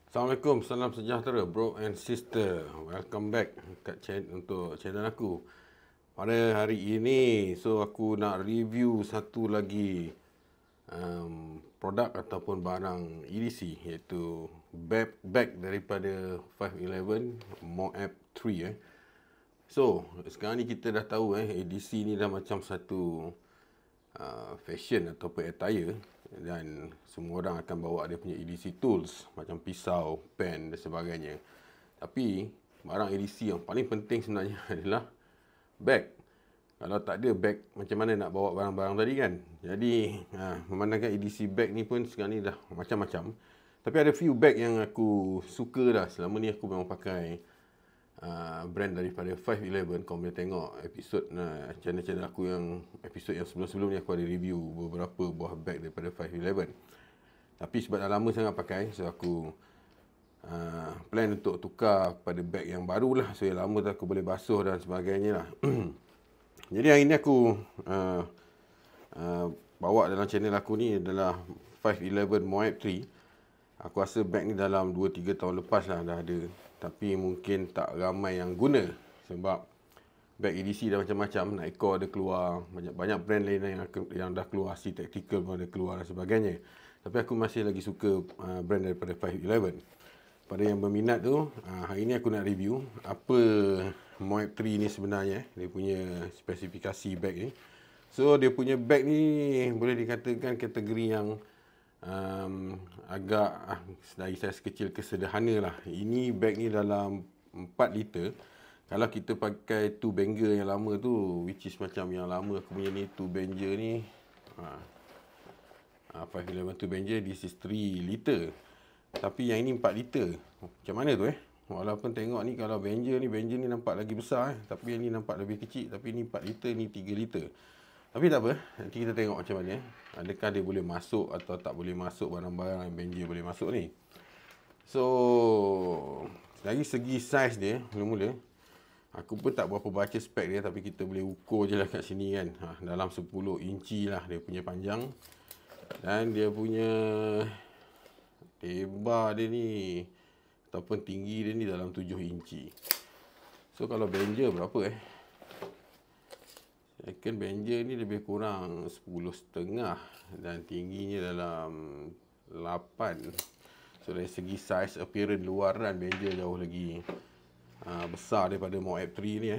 Assalamualaikum, salam sejahtera bro and sister. Welcome back untuk channel aku. Pada hari ini, aku nak review satu lagi produk ataupun barang edisi, iaitu bag daripada 511 Moab 3. Sekarang ni kita dah tahu edisi ni dah macam satu fashion ataupun attire, dan semua orang akan bawa dia punya edisi tools macam pisau, pen dan sebagainya. Tapi barang edisi yang paling penting sebenarnya adalah bag. Kalau tak ada bag, macam mana nak bawa barang-barang tadi kan? Jadi memandangkan edisi bag ni pun sekarang ni dah macam-macam. Tapi ada few bag yang aku suka dah. Selama ni aku memang pakai brand daripada 511. Kau boleh tengok episod channel-channel aku yang episod yang sebelum-sebelum ni, aku ada review beberapa buah bag daripada 511. Tapi sebab dah lama sangat pakai, aku plan untuk tukar pada bag yang baru lah. Yang lama tu aku boleh basuh dan sebagainya lah. Jadi hari ni aku bawa dalam channel aku ni adalah 511 Moab 3. Aku rasa bag ni dalam 2-3 tahun lepas lah dah ada. Tapi mungkin tak ramai yang guna. Sebab bag edisi dah macam-macam. Naiko ada keluar. Banyak brand lain yang dah keluar. C Tactical pun ada keluar dan sebagainya. Tapi aku masih lagi suka brand daripada 511. Pada yang berminat tu, hari ni aku nak review apa Moab 3 ni sebenarnya. Dia punya spesifikasi bag ni. Dia punya bag ni boleh dikatakan kategori yang agak dari saiz kecil ke sederhana lah. Ini bag ni dalam 4 liter. Kalau kita pakai two banger yang lama tu, which is macam yang lama aku punya ni, two banger ni 511 two banger, this is 3 liter. Tapi yang ini 4 liter. Macam mana tu Walaupun tengok ni, kalau banger ni nampak lagi besar tapi yang ni nampak lebih kecil. Tapi ni 4 liter, ni 3 liter. Tapi tak apa, nanti kita tengok macam mana. Adakah dia boleh masuk atau tak boleh masuk barang-barang yang Benji boleh masuk ni. Dari segi saiz dia, mula-mula aku pun tak berapa baca spek dia, tapi kita boleh ukur je lah kat sini kan. Dalam 10 inci lah dia punya panjang. Dan dia punya lebar dia ni ataupun tinggi dia ni dalam 7 inci. Kalau Benji berapa Second Benji ni lebih kurang 10,5 dan tingginya dalam 8. Dari segi saiz appearance luaran, Benji jauh lagi besar daripada Moab 3 ni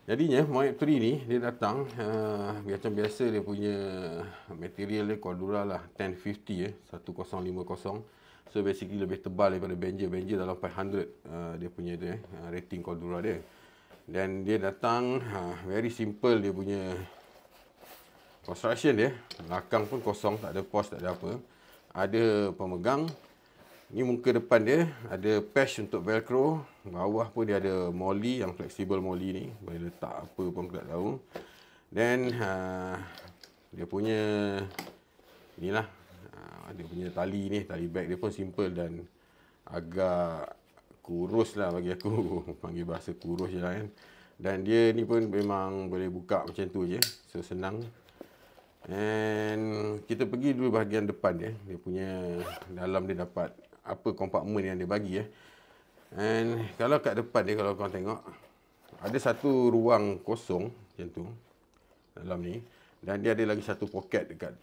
Jadinya Moab 3 ni dia datang macam biasa, dia punya material dia Cordura lah 1050 1050. Basically lebih tebal daripada Benji dalam 500 dia punya rating Cordura dia. Dan dia datang very simple dia punya construction dia. Belakang pun kosong, tak ada post, tak ada apa. Ada pemegang. Ni muka depan dia, ada patch untuk velcro. Bawah pun dia ada molly, yang flexible molly ni. Boleh letak apa pun tak tahu. Dan dia punya inilah, dia punya tali ni, tali bag dia pun simple dan agak kurus lah bagi aku. Panggil bahasa kurus je lah kan. Dan dia ni pun memang boleh buka macam tu je. Senang. And kita pergi dulu bahagian depan dia. Dia punya dalam dia dapat apa kompartmen yang dia bagi And kalau kat depan dia, kalau korang tengok, ada satu ruang kosong macam tu dalam ni. Dan dia ada lagi satu poket dekat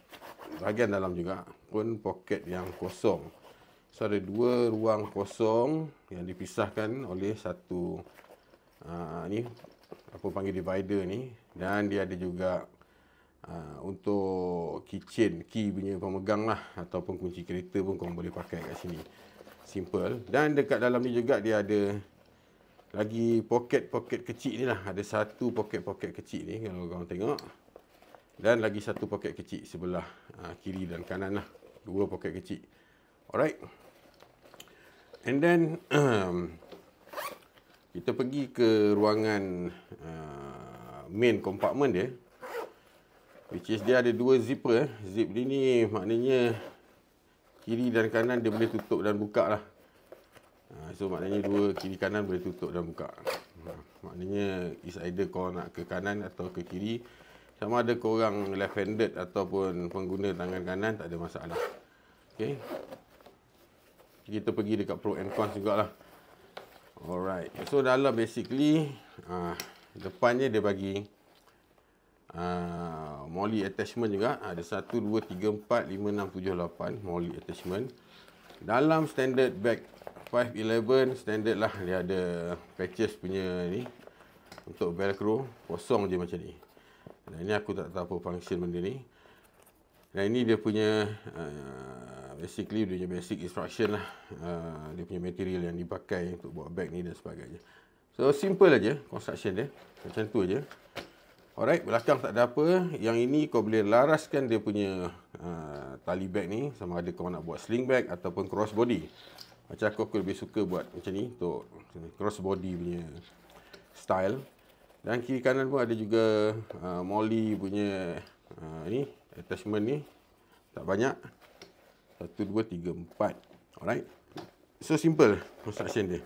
bahagian dalam juga, pun poket yang kosong. Ada 2 ruang kosong yang dipisahkan oleh satu ni apa panggil divider ni. Dan dia ada juga untuk keychain, key punya pemegang lah, ataupun kunci kereta pun korang boleh pakai kat sini. Simple. Dan dekat dalam ni juga dia ada lagi poket-poket kecil ni lah. Ada satu poket-poket kecil ni kalau korang tengok. Dan lagi satu poket kecil sebelah kiri dan kanan lah. 2 poket kecil. Alright. And then kita pergi ke ruangan main compartment dia, which is dia ada 2 zipper. Zip ni maknanya kiri dan kanan dia boleh tutup dan buka lah. Maknanya 2 kiri kanan boleh tutup dan buka. Maknanya is either kau nak ke kanan atau ke kiri. Sama ada korang left-handed ataupun pengguna tangan kanan, tak ada masalah. Okay. kita pergi dekat pro and cons jugalah. Alright. So dalam basically depannya dia bagi MOLLE attachment juga. Ada 1, 2, 3, 4, 5, 6, 7, 8 MOLLE attachment. Dalam standard bag 511 standard lah, dia ada patches punya ni untuk velcro, kosong je macam ni. Dan ini aku tak tahu apa function benda ni. Dan ini dia punya basically dia punya basic instruction lah. Dia punya material yang dipakai untuk buat bag ni dan sebagainya. So simple aja construction dia. Macam tu aja. Alright, belakang tak ada apa. Yang ini kau boleh laraskan dia punya tali bag ni, sama ada kau nak buat sling bag ataupun crossbody. Macam aku lebih suka buat macam ni untuk crossbody punya style. Dan kiri kanan pun ada juga MOLLE punya ni attachment ni. Tak banyak. 1, 2, 3, 4. Alright. So simple construction dia.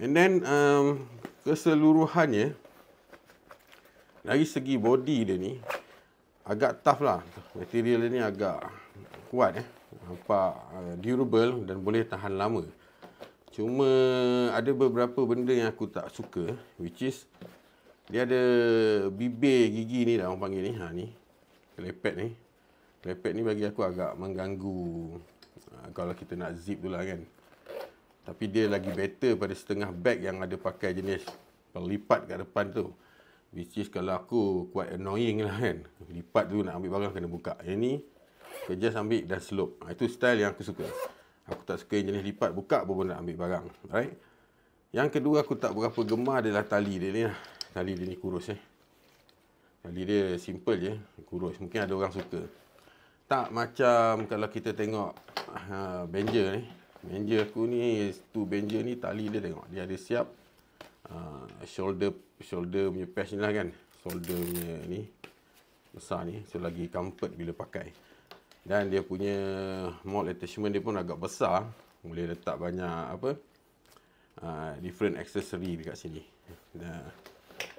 And then keseluruhannya dari segi body dia ni agak tough lah. Material dia ni agak kuat nampak durable dan boleh tahan lama. Cuma ada beberapa benda yang aku tak suka, which is dia ada bibir gigi ni dah orang panggil ni. Ni kelepet ni. Kelepet ni bagi aku agak mengganggu kalau kita nak zip tu lah kan. Tapi dia lagi better pada setengah bag yang ada pakai jenis pelipat kat depan tu. Which is kalau aku quite annoying lah kan. Lipat tu nak ambil barang kena buka. Yang ni just ambil dan slope. Itu style yang aku suka. Aku tak suka yang jenis lipat buka baru nak ambil barang. Alright. Yang kedua aku tak berapa gemar adalah tali dia ni lah. Tali dia ni kurus Tali dia simple je, kurus. Mungkin ada orang suka. Tak macam kalau kita tengok Benjer ni. Benjer aku ni, tu Benjer ni tali dia tengok. Dia ada siap shoulder punya patch ni lah kan. Shoulder punya ni besar ni. So lagi comfort bila pakai. Dan dia punya mold attachment dia pun agak besar. Boleh letak banyak different accessory dekat sini.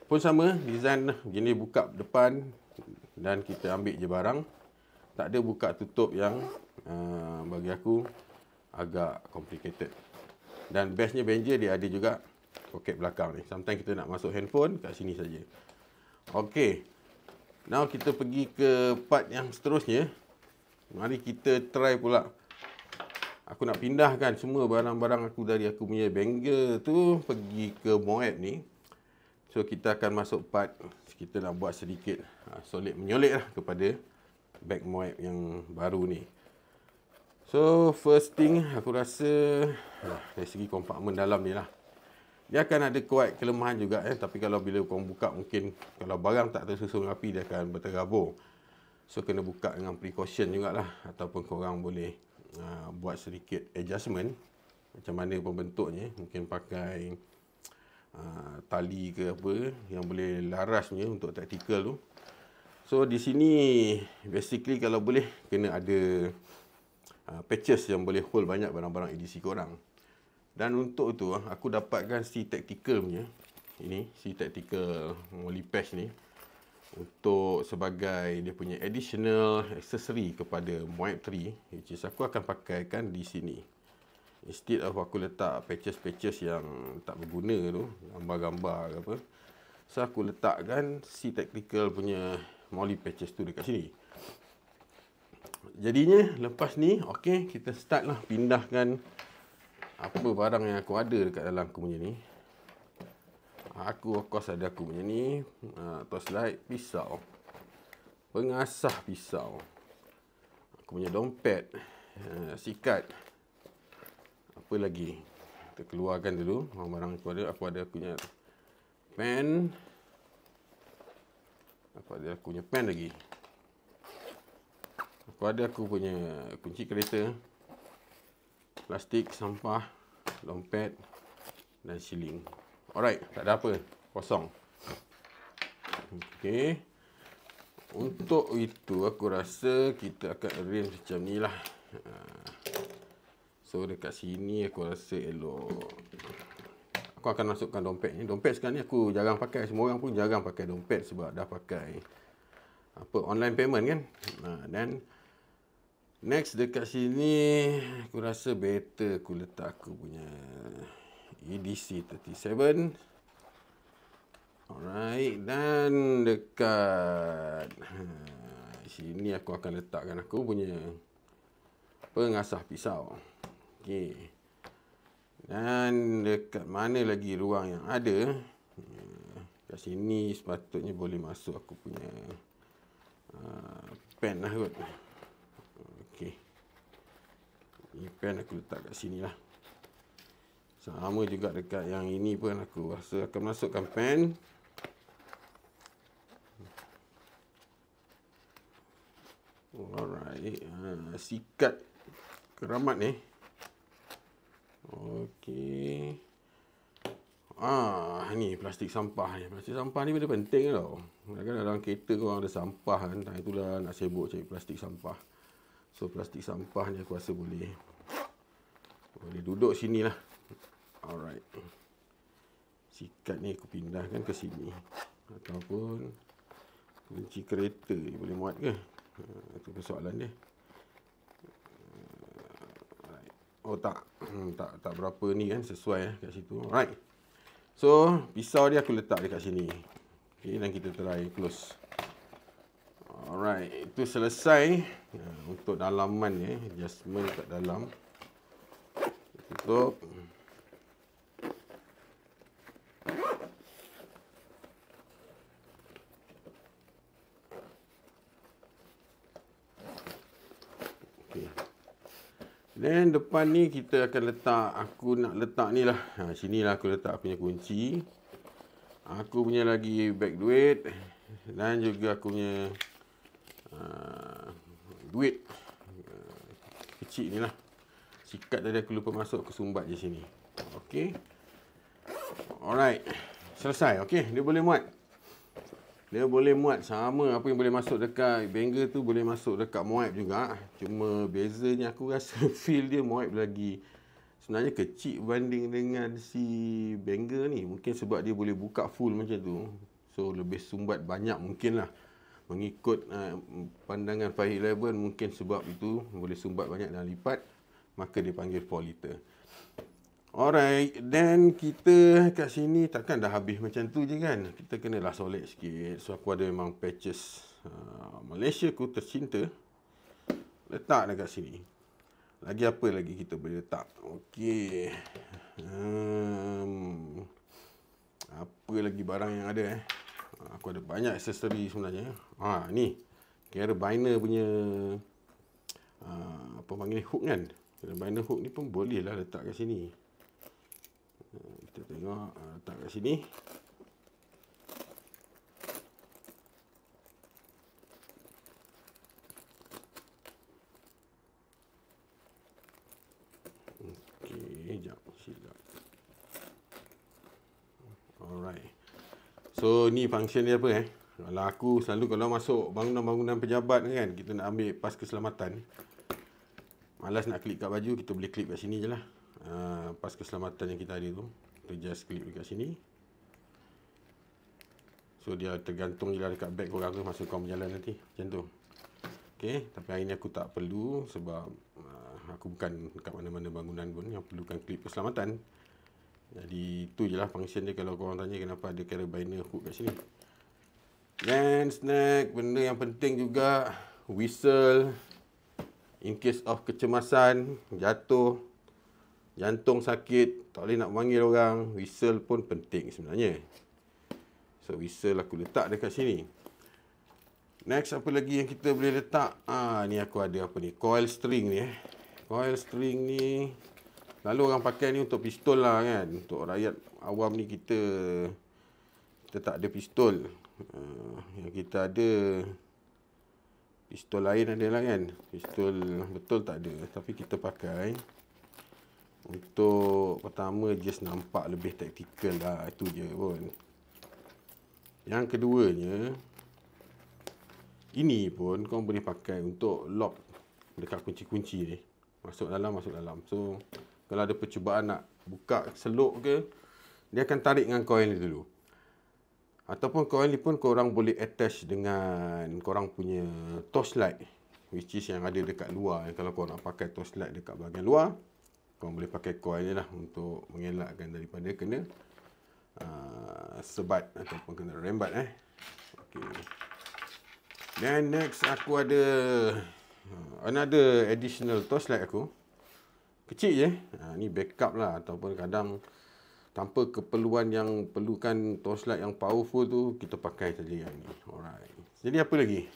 Pun sama, design begini, buka depan dan kita ambil je barang. Tak ada buka tutup yang bagi aku agak complicated. Dan bestnya Benjer dia ada juga poket belakang ni. Sometimes kita nak masuk handphone kat sini saja. Okey. Now kita pergi ke part yang seterusnya. Mari kita try pula. Aku nak pindahkan semua barang-barang aku dari aku punya Benjer tu pergi ke Moab ni. So kita akan masuk part kita nak buat sedikit solid menyolid lah kepada bag Moab yang baru ni. So first thing aku rasa dari segi kompartmen dalam ni lah. Dia akan ada kuat kelemahan juga tapi kalau bila kau buka mungkin kalau barang tak tersusun rapi dia akan berterabur. So kena buka dengan precaution jugalah ataupun korang boleh buat sedikit adjustment macam mana pembentuknya, mungkin pakai tali ke apa yang boleh laras punya untuk tactical tu. So di sini basically kalau boleh kena ada patches yang boleh hold banyak barang-barang edisi korang. Dan untuk tu aku dapatkan si tactical punya ini, si tactical MOLLE patch ni untuk sebagai dia punya additional accessory kepada Moab 3, which is aku akan pakaikan di sini. Instead of aku letak patches-patches yang tak berguna tu, gambar-gambar ke apa. So aku letakkan si tactical punya MOLLE patches tu dekat sini. Jadinya lepas ni, okey, kita start lah pindahkan apa barang yang aku ada dekat dalam aku punya ni. Aku of course ada aku punya ni, torchlight, pisau, pengasah pisau, aku punya dompet, sikat. Apa lagi? Kita keluarkan dulu barang aku ada. Aku punya pen. Aku punya pen lagi. Aku punya kunci kereta, plastik, sampah, dompet dan siling. Alright, tak ada apa. Kosong. Okey. Untuk itu aku rasa kita akan arrange macam ni lah. So dekat sini aku rasa elok. Aku akan masukkan dompet ni. Dompet sekarang ni aku jarang pakai. Semua orang pun jarang pakai dompet sebab dah pakai online payment kan. Dan Next dekat sini aku rasa better aku letak aku punya EDC 37. Alright, dan dekat sini aku akan letakkan aku punya pengasah pisau. Okey. Dan dekat mana lagi ruang yang ada, kat sini sepatutnya boleh masuk aku punya pen lah kot. Okey. Ni pen aku letak kat sini lah. Sama juga dekat yang ini pun aku rasa akan masukkan pen. Alright. Sikat keramat ni. Okey. Ni plastik sampah ni. Plastik sampah ni benda penting tau. Kadang-kadang dalam kereta korang ada sampah kan. Tak itulah nak sibuk cari plastik sampah. So plastik sampah ni aku rasa boleh duduk sini lah. Alright. Sikat ni aku pindahkan ke sini. Ataupun kunci kereta ni boleh muat ke? Itu persoalan dia. Oh tak. Tak berapa ni kan. Sesuai kat situ. Alright. So pisau dia aku letak dekat sini. Okay, dan kita try close. Alright. Itu selesai. Untuk dalaman ni. Adjustment kat dalam. Tutup. Dan depan ni kita akan letak, aku nak letak ni lah. Sini lah aku letak punya kunci. Aku punya lagi beg duit. Dan juga aku punya duit kecil ni lah. Sikat tadi aku lupa masuk, aku sumbat je sini. Okey. Alright. Selesai. Okey. Dia boleh muat. Dia boleh muat sama apa yang boleh masuk dekat banger tu boleh masuk dekat Moab juga. Cuma bezanya aku rasa feel dia Moab lagi sebenarnya kecil berbanding dengan si banger ni. Mungkin sebab dia boleh buka full macam tu. So lebih sumbat banyak mungkin lah. Mengikut pandangan 511 mungkin sebab itu boleh sumbat banyak dan lipat. Maka dia panggil 4 liter. Alright, then kita kat sini takkan dah habis macam tu je kan. Kita kenalah solid sikit. So aku ada memang patches Malaysia ku tercinta. Letak dekat sini. Lagi apa lagi kita boleh letak? Okey. Apa lagi barang yang ada Aku ada banyak aksesori sebenarnya. Ni. Carabiner punya apa panggil hook kan. Carabiner hook ni pun boleh lah letak kat sini. Kita tengok, letak kat sini. Okey, jap, silap. Alright. So, ni function dia apa Kalau aku selalu kalau masuk bangunan-bangunan pejabat kan, kita nak ambil pas keselamatan. Malas nak klik kat baju, kita boleh klik kat sini je lah. Pas keselamatan yang kita ada tu. Kita just klik dekat sini. So dia tergantung je lah dekat beg korang tu masa korang berjalan nanti. Macam tu. Okay. Tapi hari ni aku tak perlu sebab aku bukan dekat mana-mana bangunan pun yang perlukan klip keselamatan. Jadi tu je lah function dia kalau korang tanya kenapa ada carabiner hook kat sini. Dan snack, benda yang penting juga, whistle. In case of kecemasan, jatuh, jantung sakit, tak boleh nak panggil orang, whistle pun penting sebenarnya. So whistle aku letak dekat sini. Next apa lagi yang kita boleh letak? Ni aku ada apa ni? Coil string ni Coil string ni lalu orang pakai ni untuk pistol lah kan. Untuk rakyat awam ni kita tak ada pistol. Yang kita ada pistol lain ada lah kan. Pistol betul tak ada. Tapi kita pakai untuk pertama just nampak lebih taktikal lah. Itu je pun. Yang keduanya, ini pun kau boleh pakai untuk lock dekat kunci-kunci ni. Masuk dalam. So, kalau ada percubaan nak buka seluk ke, dia akan tarik dengan coil ni dulu. Ataupun coil ni pun korang boleh attach dengan korang punya torchlight. which is yang ada dekat luar. Kalau kau nak pakai torchlight dekat bahagian luar, kau boleh pakai coil ni lah untuk mengelakkan daripada kena sebat ataupun kena rembat. Okay. Then next aku ada another additional torchlight aku. Kecil je. Ni backup lah, ataupun kadang tanpa keperluan yang perlukan torchlight yang powerful tu, kita pakai saja yang ni. Alright. Jadi apa lagi?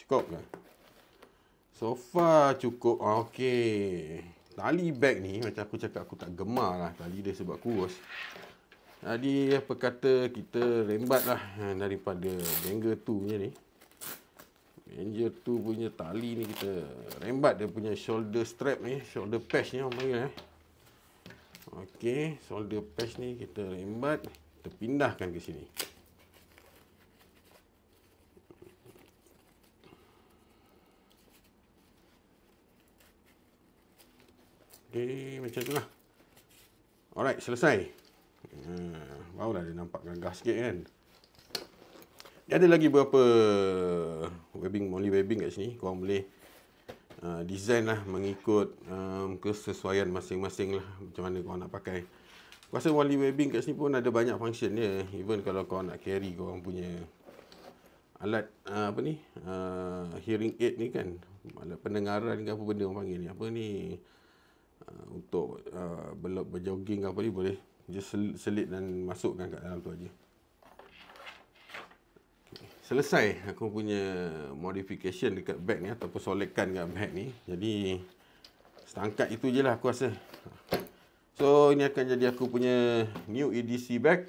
Cukup ke? So far cukup. Okay. Tali bag ni macam aku cakap, aku tak gemar lah tali dia sebab kurus. Jadi apa kata kita rembat lah daripada Banger 2 punya ni. Banger 2 punya tali ni kita rembat dia punya shoulder strap ni, shoulder patch ni orang panggil. Okey, shoulder patch ni kita rembat, kita pindahkan ke sini. Okey, macam tu lah. Alright, selesai. Barulah dia nampak gagah sikit kan. Dia ada lagi beberapa webbing, molly webbing kat sini. Korang boleh design lah mengikut kesesuaian masing-masing lah, macam mana korang nak pakai. Aku rasa molly webbing kat sini pun ada banyak function dia. Even kalau korang nak carry korang punya alat hearing aid ni kan, alat pendengaran ke apa benda orang panggil ni, apa ni, untuk berjogging ke apa ni, boleh just selit dan masukkan kat dalam tu aja. Selesai aku punya modification dekat bag ni ataupun solekan dekat bag ni. Jadi setangkat itu je lah aku rasa. So ini akan jadi aku punya new EDC bag.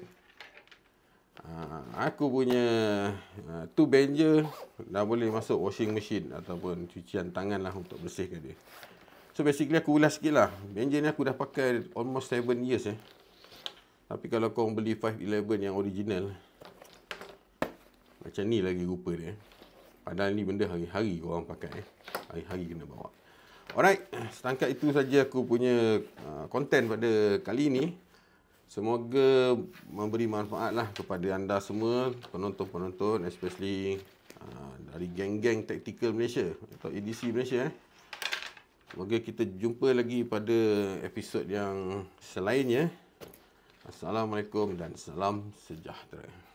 Aku punya tu Banger dah boleh masuk washing machine ataupun cucian tangan lah untuk bersihkan dia. So basically aku ulas sikit lah. Banger ni aku dah pakai almost 7 years. Tapi kalau kau beli 511 yang original, macam ni lagi rupa dia. Padahal ni benda hari-hari korang pakai. Hari-hari kena bawa. Alright, setangkat itu saja aku punya konten pada kali ini. Semoga memberi manfaat lah kepada anda semua, penonton-penonton, especially dari geng-geng Tactical Malaysia atau EDC Malaysia. Semoga kita jumpa lagi pada episod yang selainnya. Assalamualaikum dan salam sejahtera.